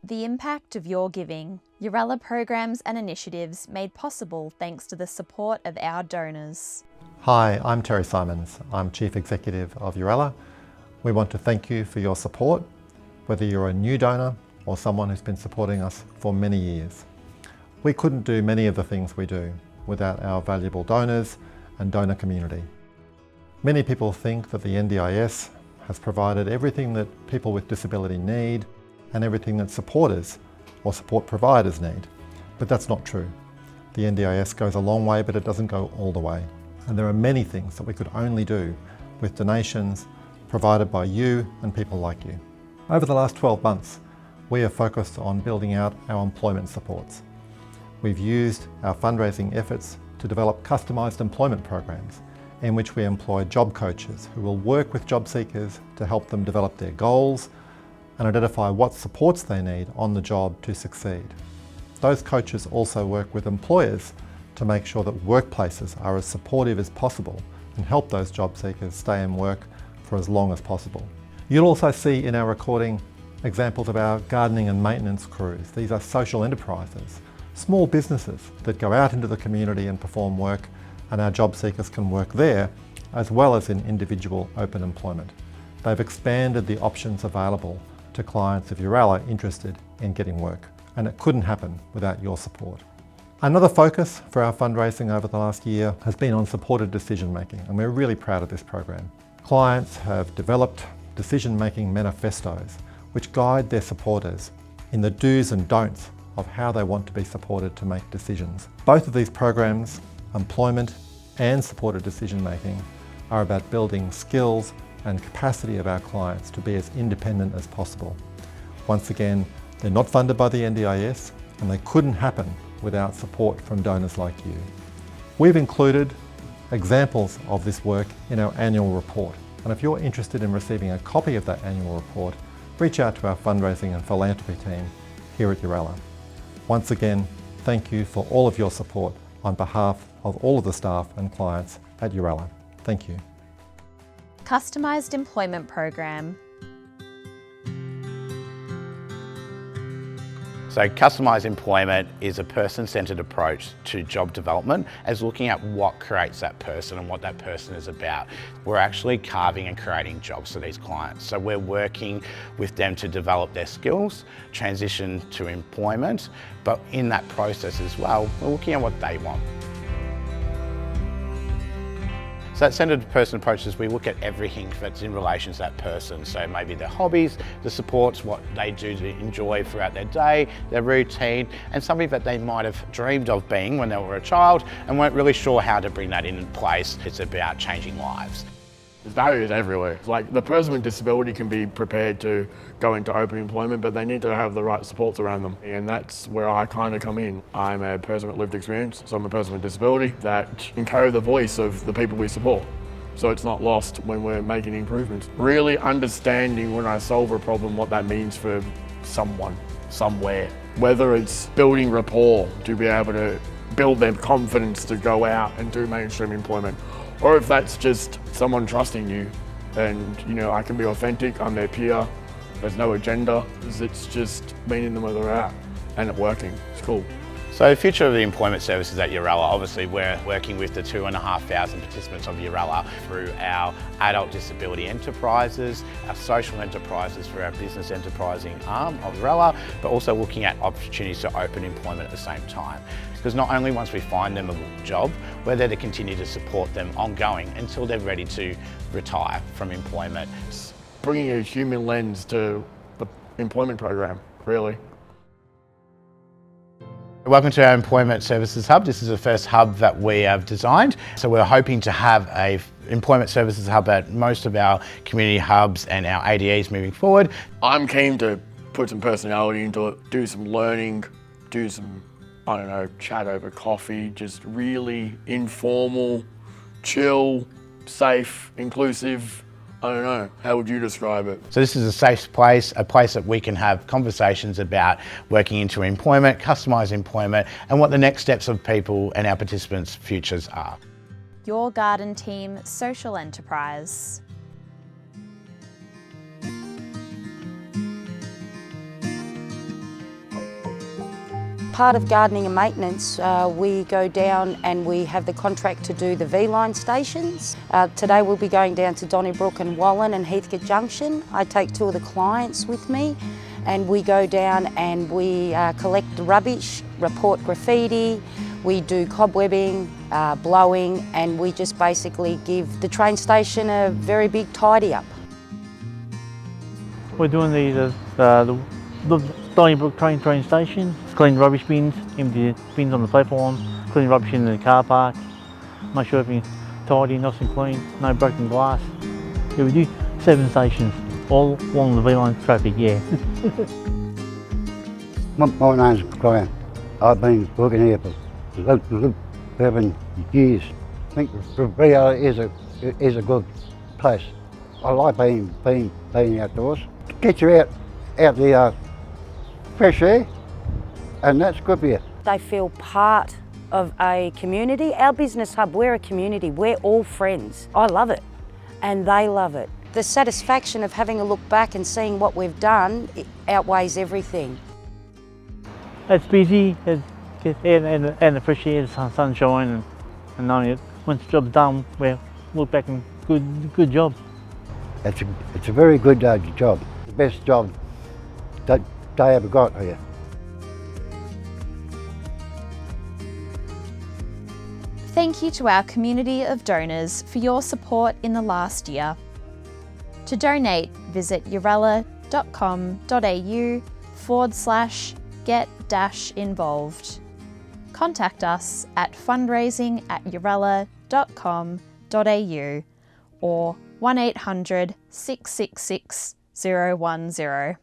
The impact of your giving. Yooralla programs and initiatives made possible thanks to the support of our donors. Hi, I'm Terry Simons. I'm Chief Executive of Yooralla. We want to thank you for your support, whether you're a new donor or someone who's been supporting us for many years. We couldn't do many of the things we do without our valuable donors and donor community. Many people think that the NDIS has provided everything that people with disability need and everything that supporters or support providers need, but that's not true. The NDIS goes a long way, but it doesn't go all the way. And there are many things that we could only do with donations provided by you and people like you. Over the last 12 months, we have focused on building out our employment supports. We've used our fundraising efforts to develop customised employment programs in which we employ job coaches who will work with job seekers to help them develop their goals and identify what supports they need on the job to succeed. Those coaches also work with employers to make sure that workplaces are as supportive as possible and help those job seekers stay in work for as long as possible. You'll also see in our recording examples of our gardening and maintenance crews. These are social enterprises, small businesses that go out into the community and perform work, and our job seekers can work there as well as in individual open employment. They've expanded the options available to clients of Yooralla interested in getting work, and it couldn't happen without your support. Another focus for our fundraising over the last year has been on supported decision making, and we're really proud of this program. Clients have developed decision-making manifestos which guide their supporters in the do's and don'ts of how they want to be supported to make decisions. Both of these programs, employment and supported decision-making, are about building skills and capacity of our clients to be as independent as possible. Once again, they're not funded by the NDIS, and they couldn't happen without support from donors like you. We've included examples of this work in our annual report, and if you're interested in receiving a copy of that annual report, reach out to our fundraising and philanthropy team here at Yooralla. Once again, thank you for all of your support on behalf of all of the staff and clients at Yooralla. Thank you. Customised employment program. So customised employment is a person-centred approach to job development as looking at what creates that person and what that person is about. We're actually carving and creating jobs for these clients. So we're working with them to develop their skills, transition to employment, but in that process as well, we're looking at what they want. So that centred person approach is we look at everything that's in relation to that person. So maybe their hobbies, the supports, what they do to enjoy throughout their day, their routine, and something that they might have dreamed of being when they were a child and weren't really sure how to bring that in place. It's about changing lives. There's barriers everywhere. Like the person with disability can be prepared to go into open employment, but they need to have the right supports around them. And that's where I kind of come in. I'm a person with lived experience, so I'm a person with disability that can carry the voice of the people we support. So it's not lost when we're making improvements. Really understanding when I solve a problem what that means for someone, somewhere. Whether it's building rapport to be able to build their confidence to go out and do mainstream employment, or if that's just someone trusting you and I can be authentic, I'm their peer, there's no agenda, it's just meeting them where they're at and it working, it's cool. So the future of the employment services at Yooralla, obviously we're working with the 2,500 participants of Yooralla through our adult disability enterprises, our social enterprises for our business enterprising arm of Yooralla, but also looking at opportunities to open employment at the same time. Because not only once we find them a job, we're there to continue to support them ongoing until they're ready to retire from employment. It's bringing a human lens to the employment program, really. Welcome to our Employment Services Hub. This is the first hub that we have designed. So we're hoping to have a Employment Services Hub at most of our community hubs and our ADEs moving forward. I'm keen to put some personality into it, do some learning, do some, chat over coffee, just really informal, chill, safe, inclusive. I don't know, how would you describe it? So this is a safe place, a place that we can have conversations about working into employment, customised employment, and what the next steps of people and our participants' futures are. Your Garden Team Social Enterprise. part of gardening and maintenance, we go down and we have the contract to do the V-line stations. Today we'll be going down to Donnybrook and Wallen and Heathcote Junction. I take 2 of the clients with me and we go down and we collect the rubbish, report graffiti, we do cobwebbing, blowing, and we just basically give the train station a very big tidy up. We're doing the Donnybrook train station, clean rubbish bins, empty bins on the platform, clean rubbish in the car park, make sure everything's tidy, nice and clean, no broken glass. Yeah, we do 7 stations, all along the V-line traffic, yeah. My name's Graham. I've been working here for 11 years. I think Yooralla is a good place. I like being outdoors. Get you out the fresh air, and that's good for you. They feel part of a community. Our business hub, we're a community, we're all friends. I love it, and they love it. The satisfaction of having a look back and seeing what we've done, it outweighs everything. It's busy, and the fresh air, the sunshine, and knowing that once the job's done, we'll look back and good job. It's a very good job. The best job that they ever got here. Thank you to our community of donors for your support in the last year. To donate, visit yooralla.com.au/get-involved. Contact us at fundraising@yooralla.com.au or 1800 666 010.